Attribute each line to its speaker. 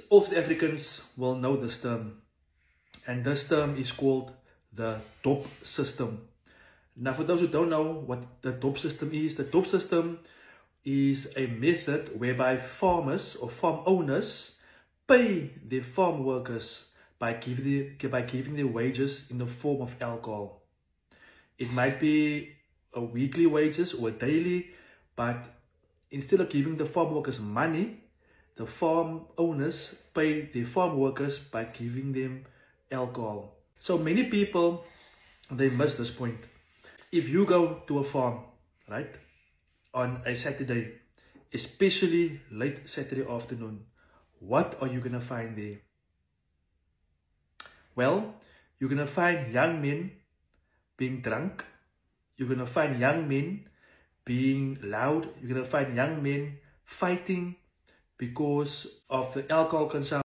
Speaker 1: All South Africans will know this term, and this term is called the DOP system. Now, for those who don't know what the DOP system is, the DOP system is a method whereby farmers or farm owners pay their farm workers by giving their wages in the form of alcohol. It might be a weekly wages or a daily, but instead of giving the farm workers money, the farm owners pay their farm workers by giving them alcohol. So many people, they miss this point. If you go to a farm, right, on a Saturday, especially late Saturday afternoon, what are you going to find there? Well, you're going to find young men being drunk. You're going to find young men being loud. You're going to find young men fighting because of the alcohol consumption.